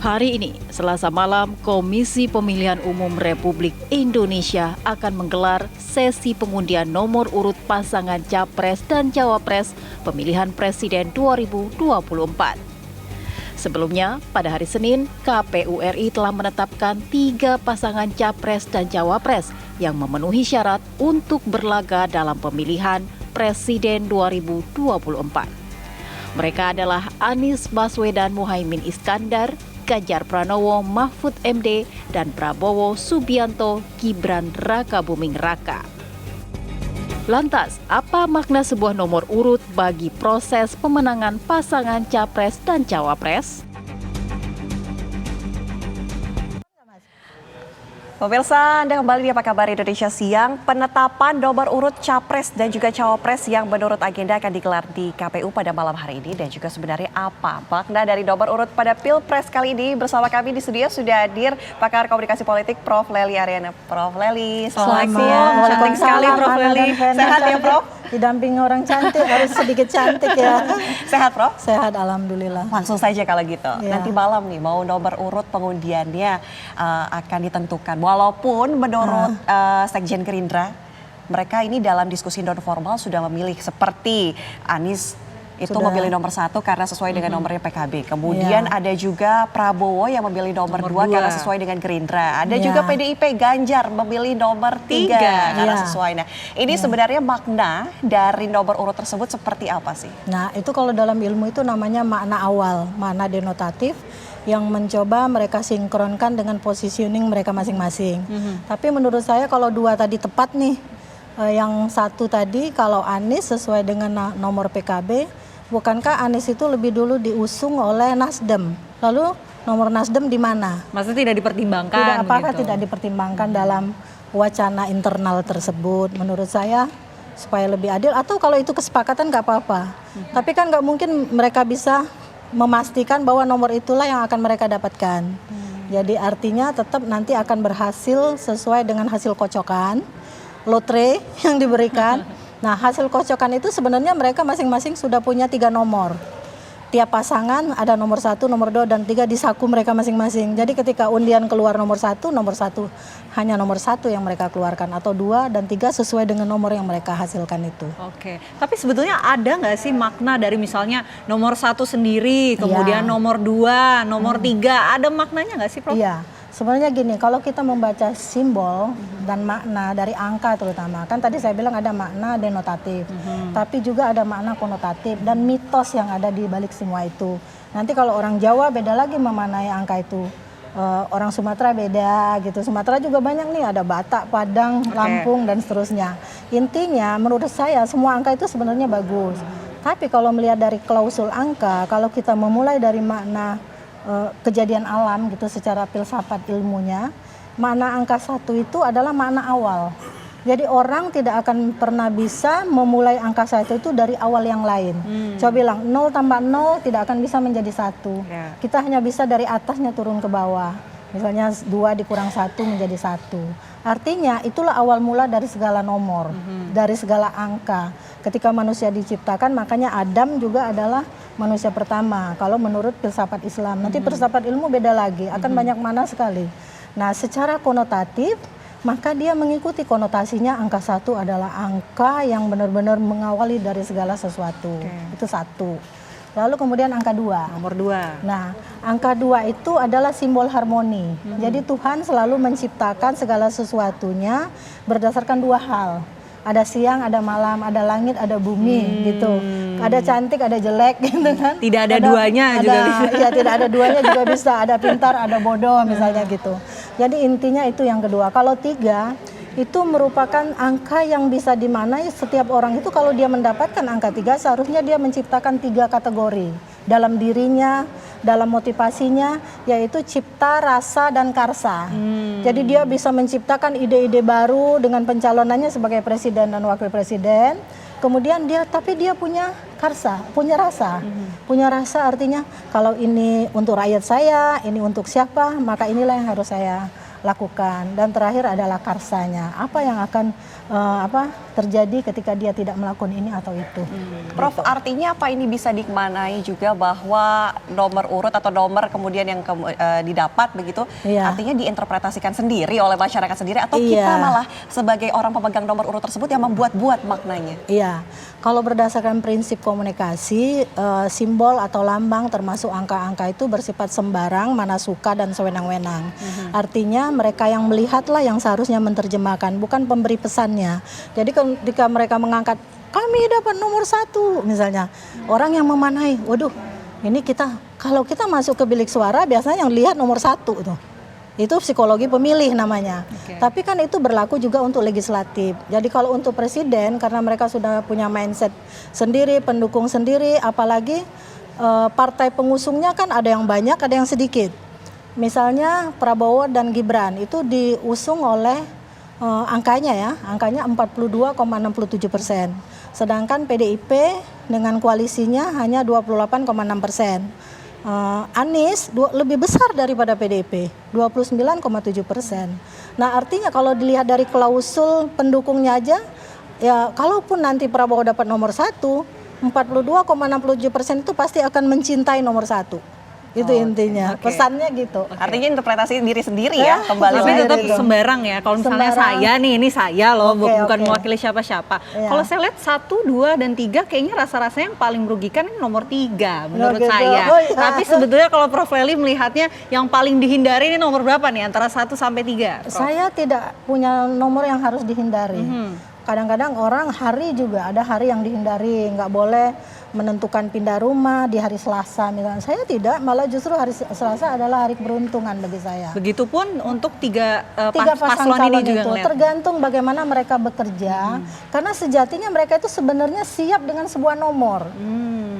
Hari ini, Selasa malam, Komisi Pemilihan Umum Republik Indonesia akan menggelar sesi pengundian nomor urut pasangan Capres dan Cawapres pemilihan Presiden 2024. Sebelumnya, pada hari Senin, KPU RI telah menetapkan 3 pasangan Capres dan Cawapres yang memenuhi syarat untuk berlaga dalam pemilihan Presiden 2024. Mereka adalah Anies Baswedan Muhaimin Iskandar, Ganjar Pranowo Mahfud MD, dan Prabowo Subianto Gibran Rakabuming Raka. Lantas, apa makna sebuah nomor urut bagi proses pemenangan pasangan Capres dan Cawapres? Pemirsa, Anda kembali di Apa Kabar Indonesia Siang. Penetapan nomor urut Capres dan juga Cawapres yang menurut agenda akan digelar di KPU pada malam hari ini. Dan juga sebenarnya apa makna dari nomor urut pada Pilpres kali ini. Bersama kami di studio sudah hadir pakar komunikasi politik Prof. Lely Ariana. Prof. Lely, selamat siang. Cantik sekali Prof. Lely. Sehat ya Prof? Didampingi orang cantik, harus sedikit cantik ya. Sehat Prof? Sehat, alhamdulillah. Langsung saja kalau gitu. Ya. Nanti malam nih mau nomor urut pengundiannya akan ditentukan. Walaupun menurut Sekjen Gerindra, mereka ini dalam diskusi non formal sudah memilih seperti Anies itu memilih nomor 1 karena sesuai dengan nomornya PKB. Kemudian ada juga Prabowo yang memilih nomor 2 karena sesuai dengan Gerindra. Ada juga PDIP Ganjar memilih nomor 3 karena sesuai. Nah, ini sebenarnya makna dari nomor urut tersebut seperti apa sih? Nah, itu kalau dalam ilmu itu namanya makna awal, makna denotatif yang mencoba mereka sinkronkan dengan positioning mereka masing-masing. Tapi menurut saya kalau 2 tadi tepat nih, yang 1 tadi kalau Anies sesuai dengan nomor PKB, bukankah Anies itu lebih dulu diusung oleh Nasdem? Lalu nomor Nasdem di mana? Maksudnya tidak dipertimbangkan? Tidak, apakah gitu? tidak dipertimbangkan dalam wacana internal tersebut? Menurut saya supaya lebih adil, atau kalau itu kesepakatan nggak apa-apa. Tapi kan nggak mungkin mereka bisa memastikan bahwa nomor itulah yang akan mereka dapatkan. Jadi artinya tetap nanti akan berhasil sesuai dengan hasil kocokan, lotre yang diberikan. Nah, hasil kocokan itu sebenarnya mereka masing-masing sudah punya 3 nomor. Tiap pasangan ada nomor 1, nomor 2, dan 3 di saku mereka masing-masing. Jadi ketika undian keluar nomor 1 hanya nomor 1 yang mereka keluarkan, atau 2 dan 3 sesuai dengan nomor yang mereka hasilkan itu. Oke, tapi sebetulnya ada nggak sih makna dari misalnya nomor 1 sendiri, kemudian nomor 2, nomor 3, ada maknanya nggak sih Prof? Iya. Sebenarnya gini, kalau kita membaca simbol dan makna dari angka terutama, kan tadi saya bilang ada makna denotatif, tapi juga ada makna konotatif dan mitos yang ada di balik semua itu. Nanti kalau orang Jawa beda lagi memaknai angka itu, orang Sumatera beda gitu. Sumatera juga banyak nih, ada Batak, Padang, Lampung dan seterusnya. Intinya menurut saya semua angka itu sebenarnya bagus. Tapi kalau melihat dari klausul angka, kalau kita memulai dari makna kejadian alam gitu secara filsafat ilmunya, makna angka 1 itu adalah makna awal. Jadi orang tidak akan pernah bisa memulai angka 1 itu dari awal yang lain. Coba bilang 0 tambah 0 tidak akan bisa menjadi 1. Kita hanya bisa dari atasnya turun ke bawah. Misalnya 2 dikurang 1 menjadi 1. Artinya itulah awal mula dari segala nomor, dari segala angka. Ketika manusia diciptakan, makanya Adam juga adalah manusia pertama. Kalau menurut filsafat Islam, nanti filsafat ilmu beda lagi, akan banyak makna sekali. Nah, secara konotatif, maka dia mengikuti konotasinya angka 1 adalah angka yang benar-benar mengawali dari segala sesuatu. Itu 1. Lalu kemudian angka 2. Nomor 2. Nah, angka 2 itu adalah simbol harmoni. Jadi Tuhan selalu menciptakan segala sesuatunya berdasarkan 2 hal. Ada siang, ada malam, ada langit, ada bumi gitu. Ada cantik, ada jelek gitu kan. Tidak ada duanya juga bisa. Iya, tidak ada duanya juga bisa. Ada pintar, ada bodoh misalnya gitu. Jadi intinya itu yang kedua. Kalau 3 itu merupakan angka yang bisa dimaknai setiap orang itu kalau dia mendapatkan angka 3 seharusnya dia menciptakan 3 kategori dalam dirinya, dalam motivasinya, yaitu cipta, rasa, dan karsa. Jadi dia bisa menciptakan ide-ide baru dengan pencalonannya sebagai presiden dan wakil presiden. Kemudian tapi dia punya karsa, punya rasa. Punya rasa artinya kalau ini untuk rakyat saya, ini untuk siapa, maka inilah yang harus saya lakukan. Dan terakhir adalah karsanya. Apa yang akan terjadi ketika dia tidak melakukan ini atau itu. Prof, artinya apa ini bisa dikmanai juga bahwa nomor urut atau nomor kemudian yang didapat begitu, artinya diinterpretasikan sendiri oleh masyarakat sendiri atau kita malah sebagai orang pemegang nomor urut tersebut yang membuat-buat maknanya? Iya, kalau berdasarkan prinsip komunikasi, simbol atau lambang termasuk angka-angka itu bersifat sembarang, mana suka dan sewenang-wenang. Artinya mereka yang melihatlah yang seharusnya menerjemahkan, bukan pemberi pesannya. Jadi ketika mereka mengangkat kami dapat nomor 1 misalnya, orang yang memanai, waduh ini kalau kita masuk ke bilik suara biasanya yang lihat nomor 1 tuh. Itu psikologi pemilih namanya. Tapi kan itu berlaku juga untuk legislatif. Jadi kalau untuk presiden, karena mereka sudah punya mindset sendiri, pendukung sendiri, apalagi partai pengusungnya kan ada yang banyak, ada yang sedikit. Misalnya Prabowo dan Gibran itu diusung oleh angkanya 42,67%. Sedangkan PDIP dengan koalisinya hanya 28,6%. Anies lebih besar daripada PDIP, 29,7%. Nah artinya kalau dilihat dari klausul pendukungnya aja, ya kalaupun nanti Prabowo dapat nomor 1, 42,67% itu pasti akan mencintai nomor 1. Itu intinya, pesannya gitu. Artinya interpretasi diri sendiri ya, kembali. Tapi tetap sembarang ya, kalau misalnya saya nih, ini saya loh, bukan mewakili siapa-siapa. Kalau saya lihat 1, 2, dan 3 kayaknya rasa-rasanya yang paling merugikan nomor 3 menurut saya. Tapi sebetulnya kalau Prof Lely melihatnya yang paling dihindari ini nomor berapa nih, antara 1 sampai 3? Prof? Saya tidak punya nomor yang harus dihindari. Kadang-kadang orang hari juga ada hari yang dihindari, nggak boleh menentukan pindah rumah di hari Selasa misalnya. Saya tidak, malah justru hari Selasa adalah hari keberuntungan bagi saya. Begitupun untuk tiga paslon ini itu juga ngeliat. tergantung bagaimana mereka bekerja, karena sejatinya mereka itu sebenarnya siap dengan sebuah nomor.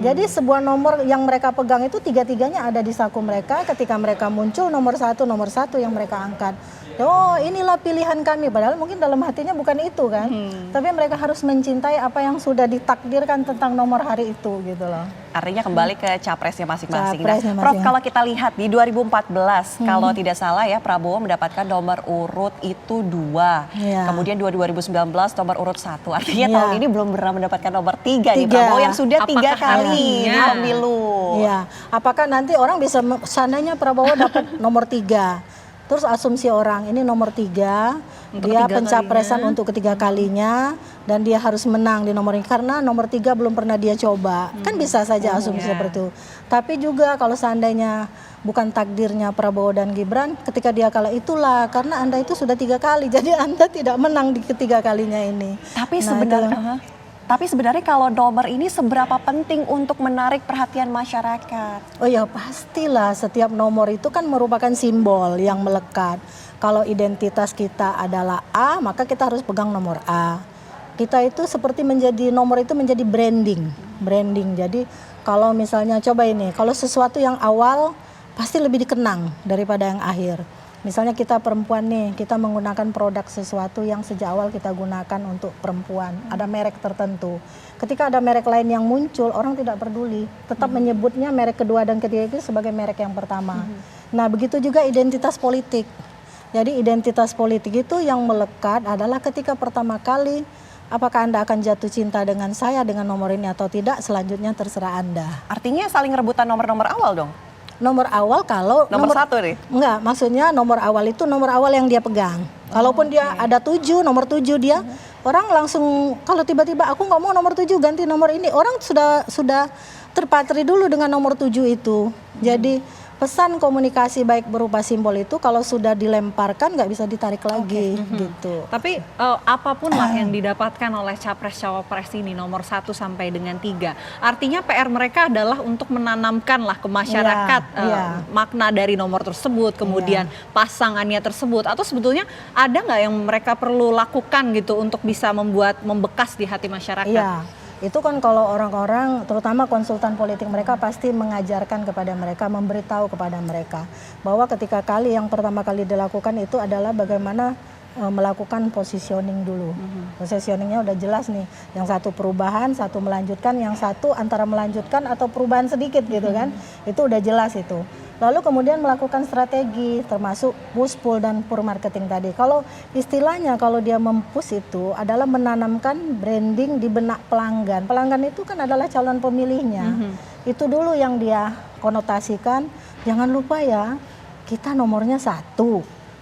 Jadi sebuah nomor yang mereka pegang itu tiga-tiganya ada di saku mereka. Ketika mereka muncul nomor satu yang mereka angkat. Oh inilah pilihan kami, padahal mungkin dalam hatinya bukan itu kan. Tapi mereka harus mencintai apa yang sudah ditakdirkan tentang nomor hari itu gitu loh. Artinya kembali ke capresnya masing-masing. Prof, kalau kita lihat di 2014 kalau tidak salah ya, Prabowo mendapatkan nomor urut itu 2. Kemudian 2019 nomor urut 1. Artinya tahun ini belum pernah mendapatkan nomor 3 nih Prabowo yang sudah 3 kali pemilu. Iya. Apakah nanti orang bisa seandainya Prabowo dapat nomor 3? Terus asumsi orang ini nomor 3, dia pencapresan untuk ketiga kalinya dan dia harus menang di nomor ini karena nomor 3 belum pernah dia coba. Kan bisa saja asumsi seperti itu. Tapi juga kalau seandainya bukan takdirnya Prabowo dan Gibran, ketika dia kalah itulah karena Anda itu sudah 3 kali, jadi Anda tidak menang di ketiga kalinya ini. Tapi sebenarnya kalau nomor ini seberapa penting untuk menarik perhatian masyarakat? Oh ya pastilah, setiap nomor itu kan merupakan simbol yang melekat. Kalau identitas kita adalah A, maka kita harus pegang nomor A. Kita itu seperti nomor itu menjadi branding. Jadi kalau misalnya coba ini, kalau sesuatu yang awal pasti lebih dikenang daripada yang akhir. Misalnya kita perempuan nih, kita menggunakan produk sesuatu yang sejak awal kita gunakan untuk perempuan. Ada merek tertentu. Ketika ada merek lain yang muncul, orang tidak peduli. Tetap menyebutnya merek kedua dan ketiga itu sebagai merek yang pertama. Nah begitu juga identitas politik. Jadi identitas politik itu yang melekat adalah ketika pertama kali, apakah Anda akan jatuh cinta dengan saya dengan nomor ini atau tidak, selanjutnya terserah Anda. Artinya saling rebutan nomor-nomor awal dong? Nomor awal kalau nomor 1 nih? Enggak, maksudnya nomor awal itu nomor awal yang dia pegang. Kalaupun dia ada 7, nomor 7 dia, orang langsung kalau tiba-tiba aku nggak mau nomor 7 ganti nomor ini, orang sudah terpatri dulu dengan nomor 7 itu. Jadi pesan komunikasi baik berupa simbol itu kalau sudah dilemparkan nggak bisa ditarik lagi gitu. Tapi apapun lah yang didapatkan oleh capres-cawapres ini nomor 1 sampai dengan 3, artinya PR mereka adalah untuk menanamkan lah ke masyarakat makna dari nomor tersebut, kemudian pasangannya tersebut, atau sebetulnya ada nggak yang mereka perlu lakukan gitu untuk bisa membekas di hati masyarakat? Iya. Itu kan kalau orang-orang, terutama konsultan politik mereka pasti mengajarkan kepada mereka, memberitahu kepada mereka bahwa ketika yang pertama kali dilakukan itu adalah bagaimana melakukan positioning dulu. Positioningnya udah jelas nih, yang satu perubahan, satu melanjutkan, yang satu antara melanjutkan atau perubahan sedikit gitu kan, itu udah jelas itu. Lalu kemudian melakukan strategi termasuk push, pull, dan poor marketing tadi. Kalau istilahnya kalau dia mempush itu adalah menanamkan branding di benak pelanggan. Pelanggan itu kan adalah calon pemilihnya. Itu dulu yang dia konotasikan, jangan lupa ya kita nomornya 1.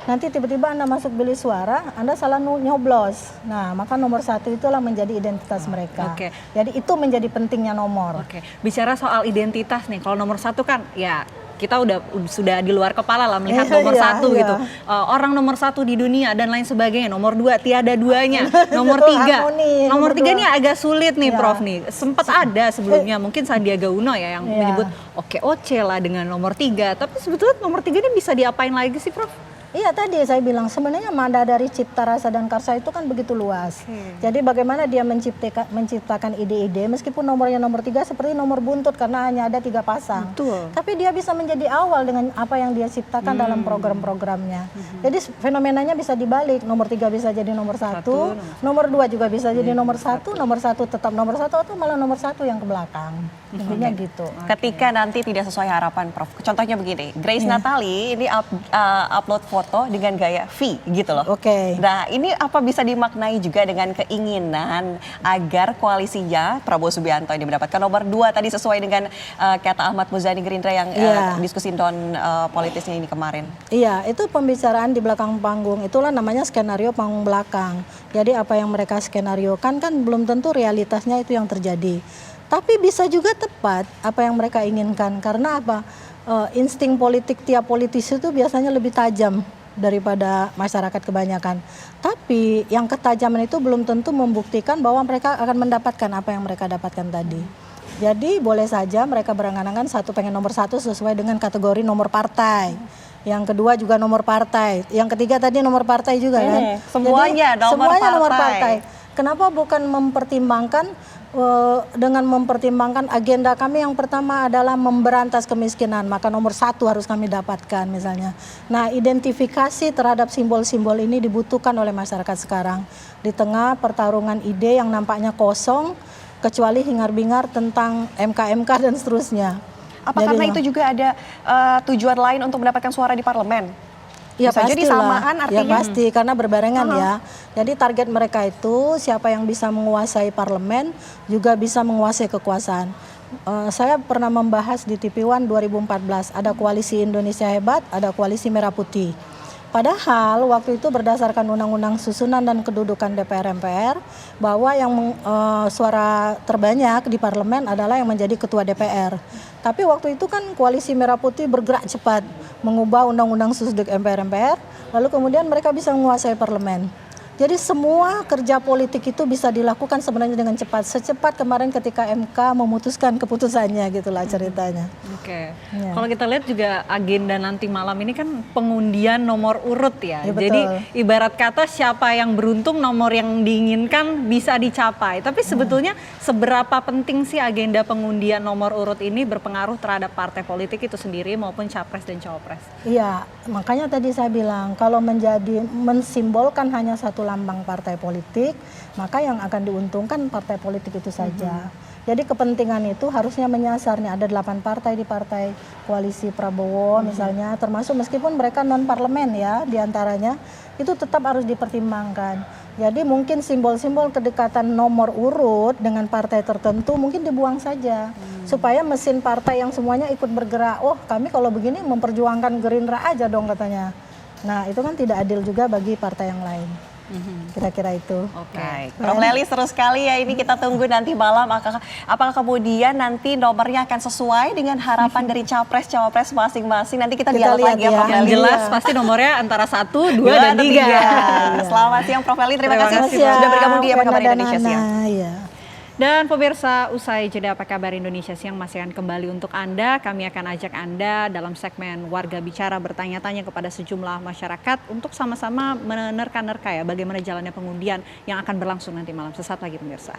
Nanti tiba-tiba Anda masuk bilik suara, Anda salah nyoblos. Nah, maka nomor 1 itulah menjadi identitas mereka. Oke. Jadi itu menjadi pentingnya nomor. Oke, bicara soal identitas nih, kalau nomor 1 kan ya kita sudah di luar kepala lah melihat nomor 1 gitu. Orang nomor 1 di dunia dan lain sebagainya. Nomor 2 tiada duanya. Nomor 3, nomor 3 ini agak sulit nih Prof nih. Sempat ada sebelumnya mungkin Sandiaga Uno ya yang menyebut oke lah dengan nomor 3. Tapi sebetulnya nomor 3 ini bisa diapain lagi sih Prof? Iya tadi saya bilang sebenarnya manda dari cipta rasa dan karsa itu kan begitu luas. Jadi bagaimana dia menciptakan ide-ide meskipun nomornya nomor 3 seperti nomor buntut karena hanya ada 3 pasang. Betul. Tapi dia bisa menjadi awal dengan apa yang dia ciptakan dalam program-programnya. Jadi fenomenanya bisa dibalik. Nomor 3 bisa jadi nomor 1, nomor 2 juga bisa jadi nomor 1, nomor 1 tetap nomor 1 atau malah nomor 1 yang ke belakang. Intinya gitu. Ketika nanti tidak sesuai harapan Prof. Contohnya begini, Grace Natali ini upload foto dengan gaya V gitu loh. Oke. Nah ini apa bisa dimaknai juga dengan keinginan agar koalisinya Prabowo Subianto ini mendapatkan nomor 2 tadi sesuai dengan kata Ahmad Muzani Gerindra yang diskusi don politisnya ini kemarin. Iya, itu pembicaraan di belakang panggung. Itulah namanya skenario panggung belakang. Jadi apa yang mereka skenariokan kan belum tentu realitasnya itu yang terjadi. Tapi bisa juga tepat apa yang mereka inginkan karena apa? Insting politik tiap politisi itu biasanya lebih tajam daripada masyarakat kebanyakan. Tapi yang ketajaman itu belum tentu membuktikan bahwa mereka akan mendapatkan apa yang mereka dapatkan tadi. Jadi boleh saja mereka berangan-angan pengen nomor 1 sesuai dengan kategori nomor partai. Yang kedua juga nomor partai. Yang ketiga tadi nomor partai juga kan. Semuanya nomor partai. Kenapa bukan mempertimbangkan dengan mempertimbangkan agenda kami yang pertama adalah memberantas kemiskinan, maka nomor 1 harus kami dapatkan misalnya. Nah, identifikasi terhadap simbol-simbol ini dibutuhkan oleh masyarakat sekarang di tengah pertarungan ide yang nampaknya kosong kecuali hingar-bingar tentang MK-MK dan seterusnya. Apa karena itu juga ada tujuan lain untuk mendapatkan suara di parlemen? Ya bisa jadi samaan artinya. Ya pasti karena berbarengan ya. Jadi target mereka itu siapa yang bisa menguasai parlemen juga bisa menguasai kekuasaan. Saya pernah membahas di TV One 2014 ada koalisi Indonesia Hebat, ada koalisi Merah Putih. Padahal waktu itu berdasarkan undang-undang susunan dan kedudukan DPR MPR bahwa yang suara terbanyak di parlemen adalah yang menjadi ketua DPR. Tapi waktu itu kan koalisi Merah Putih bergerak cepat mengubah undang-undang susduk MPR lalu kemudian mereka bisa menguasai parlemen. Jadi semua kerja politik itu bisa dilakukan sebenarnya dengan cepat. Secepat kemarin ketika MK memutuskan keputusannya gitulah ceritanya. Oke. Ya. Kalau kita lihat juga agenda nanti malam ini kan pengundian nomor urut ya. Jadi ibarat kata siapa yang beruntung nomor yang diinginkan bisa dicapai. Tapi sebetulnya seberapa penting sih agenda pengundian nomor urut ini berpengaruh terhadap partai politik itu sendiri maupun capres dan cawapres? Iya, makanya tadi saya bilang kalau mensimbolkan hanya satu lambang partai politik, maka yang akan diuntungkan partai politik itu saja. Jadi kepentingan itu harusnya menyasar nih ada 8 partai di partai koalisi Prabowo misalnya, termasuk meskipun mereka non parlemen ya diantaranya, itu tetap harus dipertimbangkan. Jadi mungkin simbol-simbol kedekatan nomor urut dengan partai tertentu mungkin dibuang saja supaya mesin partai yang semuanya ikut bergerak. Oh kami kalau begini memperjuangkan Gerindra aja dong katanya. Nah itu kan tidak adil juga bagi partai yang lain. Kira-kira itu. Oke. Prof Lely seru sekali ya ini kita tunggu nanti malam apakah kemudian nanti nomornya akan sesuai dengan harapan dari capres-cawapres masing-masing. Nanti kita dialog lagi ya Prof Lely. Yang jelas pasti nomornya antara 1, 2 dan 3. Selamat siang Prof Lely, terima kasih sudah bergabung di Apa Kabar Indonesia Siang. Dan pemirsa, usai jeda Apa Kabar Indonesia Siang masih akan kembali untuk Anda. Kami akan ajak Anda dalam segmen Warga Bicara bertanya-tanya kepada sejumlah masyarakat untuk sama-sama menerka-nerka ya bagaimana jalannya pengundian yang akan berlangsung nanti malam. Sesaat lagi pemirsa.